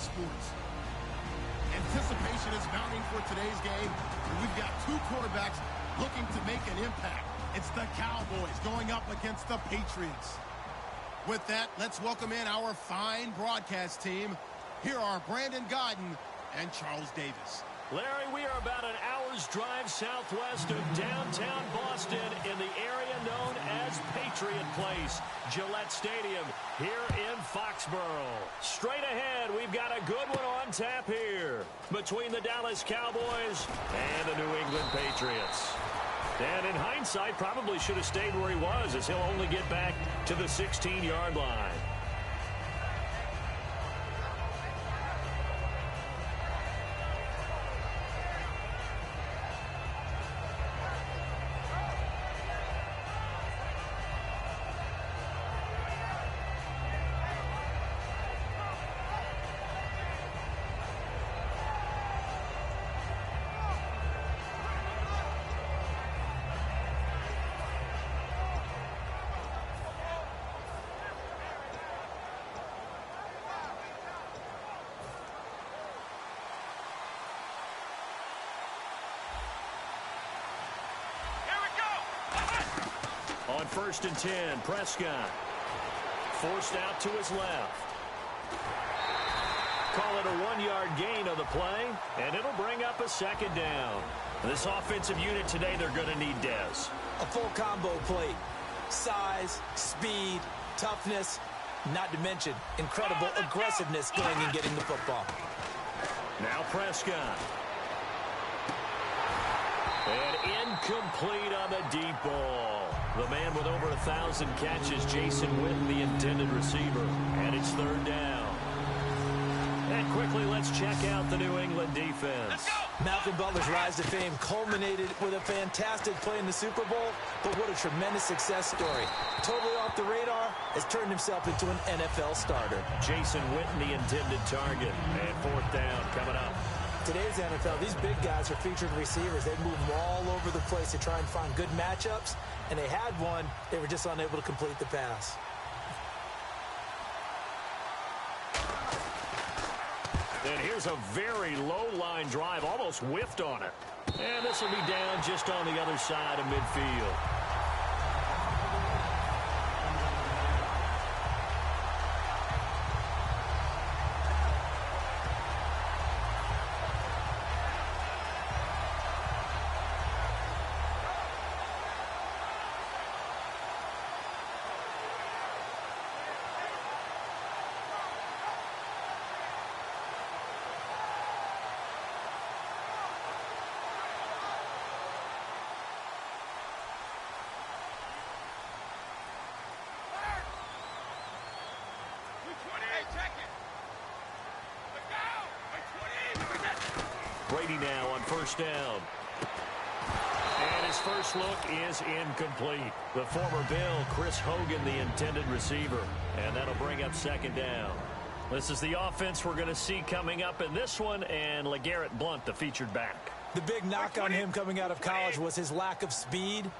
sports. Anticipation is mounting for today's game. We've got two quarterbacks looking to make an impact. It's the Cowboys going up against the Patriots. With that, let's welcome in our fine broadcast team. Here are Brandon Godden and Charles Davis. Larry, we are about an hour's drive southwest of downtown Boston in the area known as Patriot Place, Gillette Stadium, here in Foxborough. Straight ahead, we've got a good one on tap here between the Dallas Cowboys and the New England Patriots. And in hindsight, probably should have stayed where he was, as he'll only get back to the 16-yard line. On 1st and 10, Prescott forced out to his left. Call it a 1-yard gain on the play, and it'll bring up a second down. This offensive unit today, they're going to need Dez. A full combo plate. Size, speed, toughness, not to mention incredible aggressiveness going and getting the football. Now Prescott. And incomplete on the deep ball. The man with over 1,000 catches, Jason Witten, the intended receiver. And it's 3rd down. And quickly, let's check out the New England defense. Malcolm Butler's rise to fame culminated with a fantastic play in the Super Bowl, but what a tremendous success story. Totally off the radar, has turned himself into an NFL starter. Jason Witten, the intended target. And 4th down coming up. Today's NFL, these big guys are featured receivers. They move all over the place to try and find good matchups, and they had one. They were just unable to complete the pass. And here's a very low-line drive, almost whiffed on it. And this will be down just on the other side of midfield. Brady now on 1st down. And his first look is incomplete. The former Bill, Chris Hogan, the intended receiver. And that'll bring up 2nd down. This is the offense we're going to see coming up in this one, and LeGarrette Blount, the featured back. The big knock on him coming out of college was his lack of speed,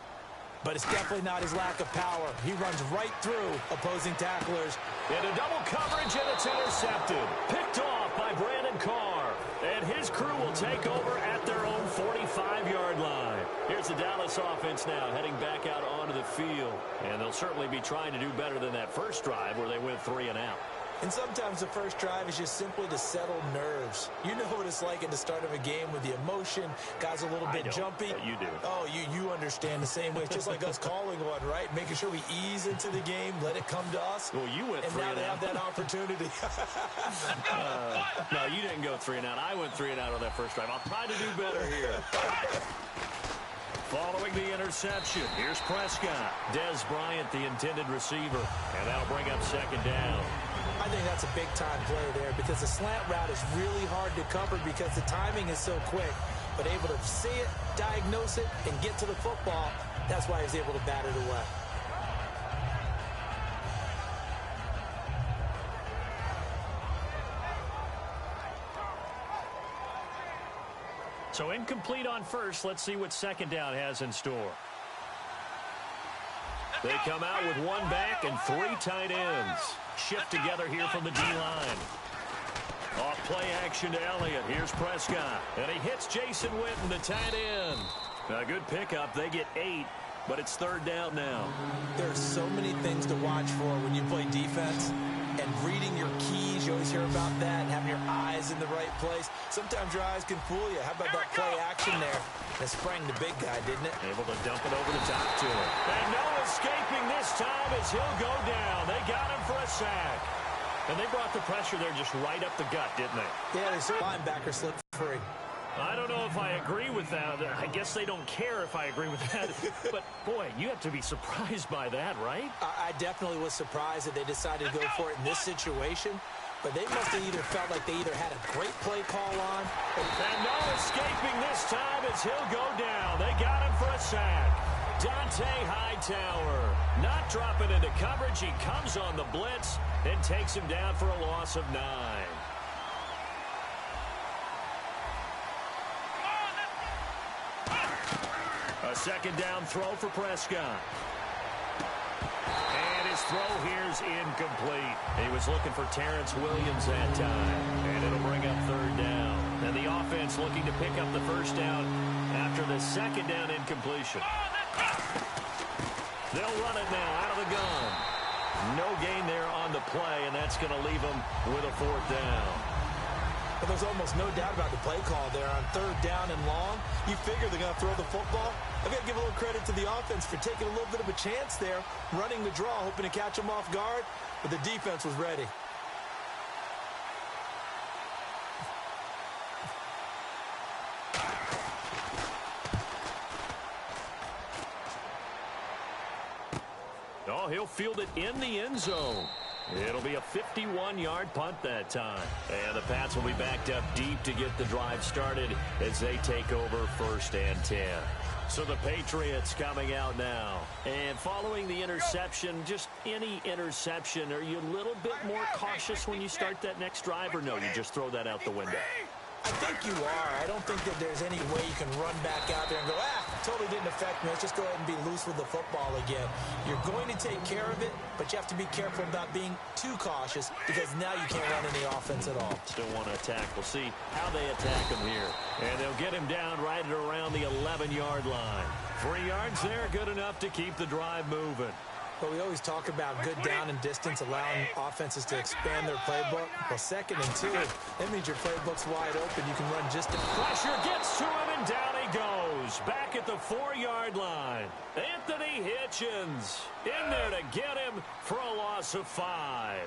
but it's definitely not his lack of power. He runs right through opposing tacklers. Into double coverage, and it's intercepted. Picked off by Brandon Carr. And his crew will take over at their own 45-yard line. Here's the Dallas offense now heading back out onto the field. And they'll certainly be trying to do better than that first drive where they went 3 and out. And sometimes the first drive is just simply to settle nerves. You know what it's like at the start of a game with the emotion. Guys a little bit jumpy. You do. Oh, you understand the same way. It's just like us calling one, right? Making sure we ease into the game, let it come to us. Well, you went 3 and out. And now they have that opportunity. No, you didn't go 3 and out. I went 3 and out on that first drive. I'll try to do better here. Following the interception, here's Prescott. Dez Bryant, the intended receiver. And that'll bring up 2nd down. I think that's a big-time play there because the slant route is really hard to cover because the timing is so quick. But able to see it, diagnose it, and get to the football, that's why he was able to bat it away. So incomplete on first. Let's see what 2nd down has in store. They come out with 1 back and 3 tight ends. Shift together here from the D-line. Off play action to Elliott. Here's Prescott. And he hits Jason Witten, the tight end. A good pickup. They get 8, but it's third down now. There are so many things to watch for when you play defense. And reading your keys, you always hear about that, and having your eyes in the right place. Sometimes your eyes can fool you. How about that play action there? That sprang the big guy, didn't it? Able to dump it over the top to him. And no escaping this time as he'll go down. They got him for a sack. And they brought the pressure there just right up the gut, didn't they? Yeah, they saw linebacker slip free. I don't know if I agree with that. I guess they don't care if I agree with that. But, boy, you have to be surprised by that, right? I definitely was surprised that they decided to go for it in this situation. But they must have either felt like they either had a great play call on. And no escaping this time as he'll go down. They got him for a sack. Dante Hightower not dropping into coverage. He comes on the blitz and takes him down for a loss of 9. A second down throw for Prescott. And his throw here's incomplete. He was looking for Terrence Williams that time. And it'll bring up third down. And the offense looking to pick up the first down after the second down incompletion. They'll run it now out of the gun. No gain there on the play, and that's going to leave them with a fourth down. But there's almost no doubt about the play call there on third down and long. You figure they're going to throw the football. I've got to give a little credit to the offense for taking a little bit of a chance there, running the draw, hoping to catch them off guard, but the defense was ready. Oh, he'll field it in the end zone. It'll be a 51-yard punt that time. And the Pats will be backed up deep to get the drive started as they take over first and 10. So the Patriots coming out now. And following the interception, just any interception, are you a little bit more cautious when you start that next drive, or no, you just throw that out the window? I think you are. I don't think that there's any way you can run back out there and go, totally didn't affect me. Let's just go ahead and be loose with the football again. You're going to take care of it, but you have to be careful about being too cautious because now you can't run any offense at all. Still want to attack. We'll see how they attack him here. And they'll get him down right at around the 11-yard line. 3 yards there, good enough to keep the drive moving. But we always talk about good down and distance, allowing offenses to expand their playbook. Well, 2nd and 2, that means your playbook's wide open. You can run just a... Pressure gets to him, and down he goes. Back at the 4-yard line. Anthony Hitchens in there to get him for a loss of 5.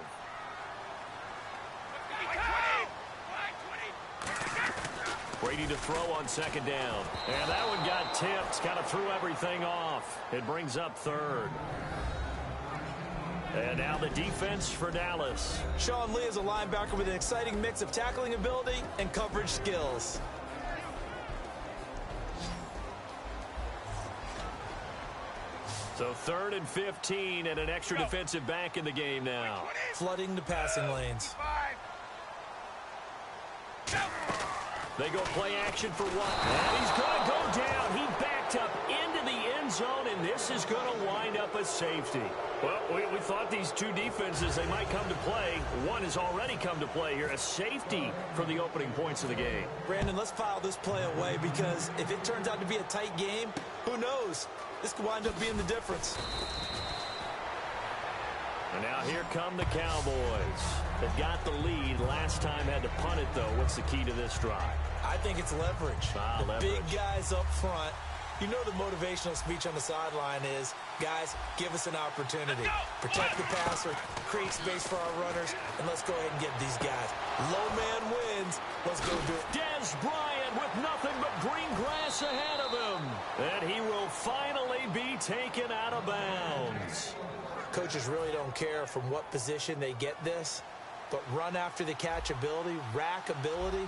Brady to throw on 2nd down. And that one got tipped. Kind of threw everything off. It brings up 3rd. And now the defense for Dallas. Sean Lee is a linebacker with an exciting mix of tackling ability and coverage skills. So 3rd and 15 and an extra defensive back in the game now. Flooding the passing lanes. They go play action for one. And he's going to go down. He backed up into the end zone, and this is going to wind up a safety. Well, we thought these two defenses, they might come to play. One has already come to play here, a safety for the opening points of the game. Brandon, let's file this play away because if it turns out to be a tight game, who knows? This could wind up being the difference. And now here come the Cowboys. They've got the lead. Last time had to punt it, though. What's the key to this drive? I think it's leverage. The big guys up front. You know the motivational speech on the sideline is, guys, give us an opportunity. Protect the passer, create space for our runners, and let's go ahead and get these guys. Low man wins. Let's go do it. Dez Bryant with nothing but green grass ahead of him. And he will finally be taken out of bounds. Coaches really don't care from what position they get this, but run after the catch ability, rack ability,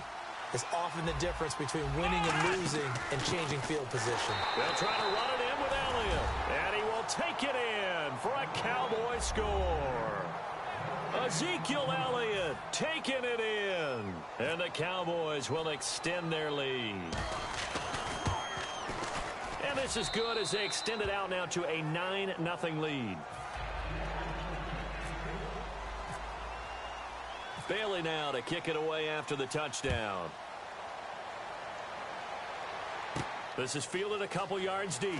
is often the difference between winning and losing and changing field position. They'll try to run it in with Elliott, and he will take it in for a Cowboy score. Ezekiel Elliott taking it in, and the Cowboys will extend their lead. And this is good as they extend it out now to a 9-0 lead. Bailey now to kick it away after the touchdown. This is fielded a couple yards deep.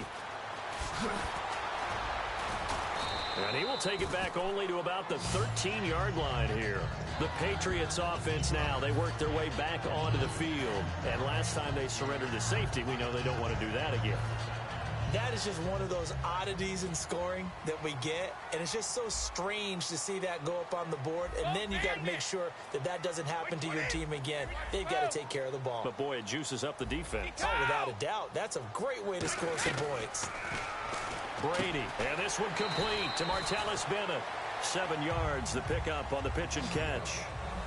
And he will take it back only to about the 13-yard line here. The Patriots offense now, they work their way back onto the field. And last time they surrendered to safety, we know they don't want to do that again. That is just one of those oddities in scoring that we get. And it's just so strange to see that go up on the board. And then you got to make sure that that doesn't happen to your team again. They've got to take care of the ball. But, boy, it juices up the defense. Oh, without a doubt. That's a great way to score some points. Brady, and this one complete to Martellus Bennett. 7 yards, the pickup on the pitch and catch.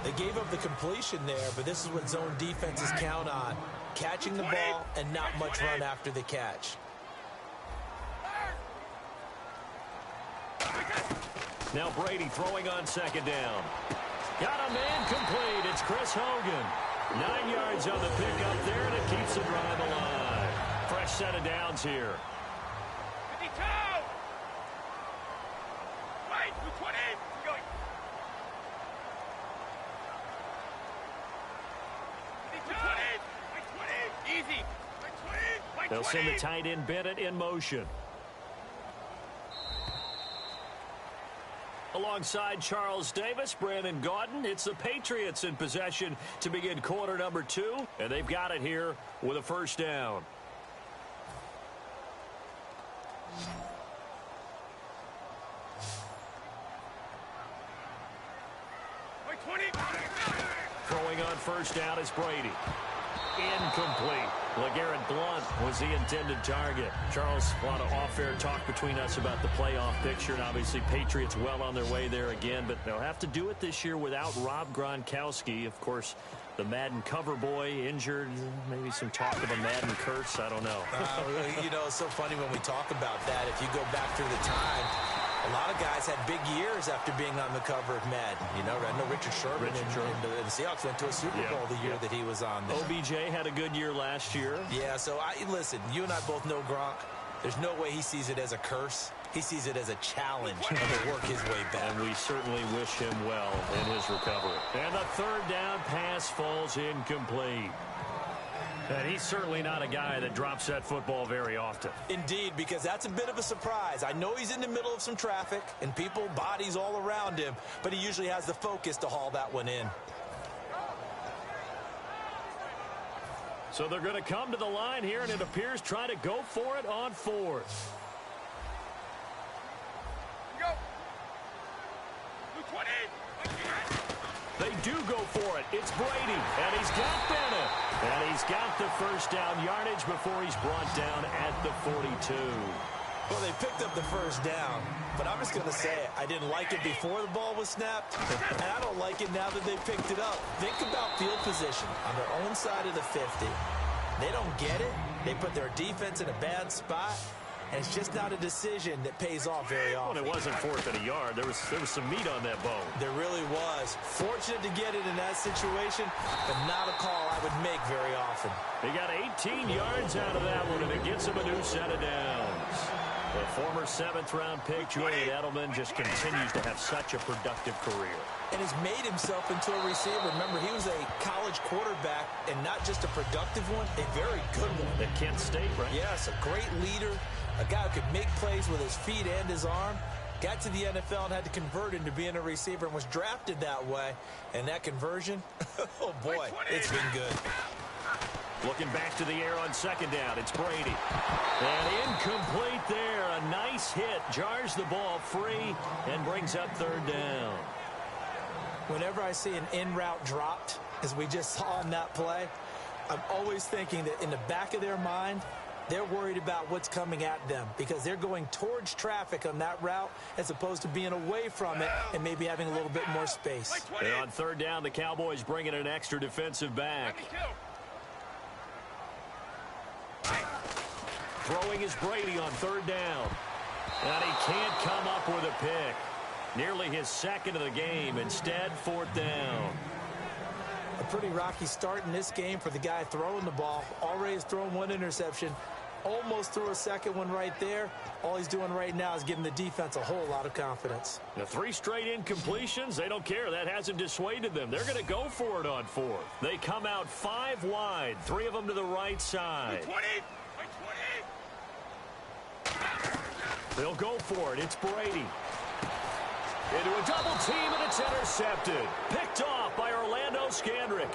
They gave up the completion there, but this is what zone defenses count on. Catching the ball and not much run after the catch. Now Brady throwing on second down. Got a man complete. It's Chris Hogan. 9 yards on the pickup there, and it keeps the drive alive. Fresh set of downs here. They'll send the tight end Bennett in motion. Alongside Charles Davis, Brandon Gaudin, it's the Patriots in possession to begin quarter number 2, and they've got it here with a first down. Throwing on first down is Brady. Incomplete. LeGarrette Blount was the intended target. Charles, a lot of off-air talk between us about the playoff picture, and obviously Patriots well on their way there again, but they'll have to do it this year without Rob Gronkowski. Of course, the Madden cover boy injured, maybe some talk of a Madden curse, I don't know. You know, it's so funny when we talk about that. If you go back through the time, a lot of guys had big years after being on the cover of Madden. You know, I know Richard Sherman and the Seahawks went to a Super Bowl the year that he was on there. OBJ had a good year last year. Yeah, so listen, you and I both know Gronk. There's no way he sees it as a curse. He sees it as a challenge to work his way back. And we certainly wish him well in his recovery. And the third down pass falls incomplete. And he's certainly not a guy that drops that football very often. Indeed, because that's a bit of a surprise. I know he's in the middle of some traffic and people, bodies all around him, but he usually has the focus to haul that one in. So they're going to come to the line here, and it appears try to go for it on fourth. They do go for it. It's Brady, and he's got Bennett. And he's got the first down yardage before he's brought down at the 42. Well, they picked up the first down, but I'm just going to say it. I didn't like it before the ball was snapped, and I don't like it now that they picked it up. Think about field position on their own side of the 50. They don't get it. They put their defense in a bad spot. And it's just not a decision that pays off very often. Well, it wasn't fourth and a yard. There was some meat on that bone. There really was. Fortunate to get it in that situation, but not a call I would make very often. He got 18 yards out of that one, and it gets him a new set of downs. The former 7th-round pick, Julian Edelman, just continues to have such a productive career. And has made himself into a receiver. Remember, he was a college quarterback, and not just a productive one, a very good one. At Kent State, right? Yes, a great leader, a guy who could make plays with his feet and his arm. Got to the NFL and had to convert into being a receiver and was drafted that way. And that conversion, oh boy, it's been good. Looking back to the air on second down, it's Brady. And incomplete there. A nice hit. Jars the ball free and brings up third down. Whenever I see an in-route dropped, as we just saw on that play, I'm always thinking that in the back of their mind, they're worried about what's coming at them because they're going towards traffic on that route as opposed to being away from it and maybe having a little bit more space. And on third down, the Cowboys bring in an extra defensive back. Throwing is Brady on third down. And he can't come up with a pick. Nearly his second of the game. Instead, fourth down. A pretty rocky start in this game for the guy throwing the ball. Already has thrown one interception. almost threw a second one right there. All he's doing right now is giving the defense a whole lot of confidence. The 3 straight incompletions, they don't care. That hasn't dissuaded them. They're going to go for it on 4th. They come out 5 wide, 3 of them to the right side. 20. They'll go for it. It's Brady. Into a double team, and it's intercepted. Picked off by Orlando Scandrick.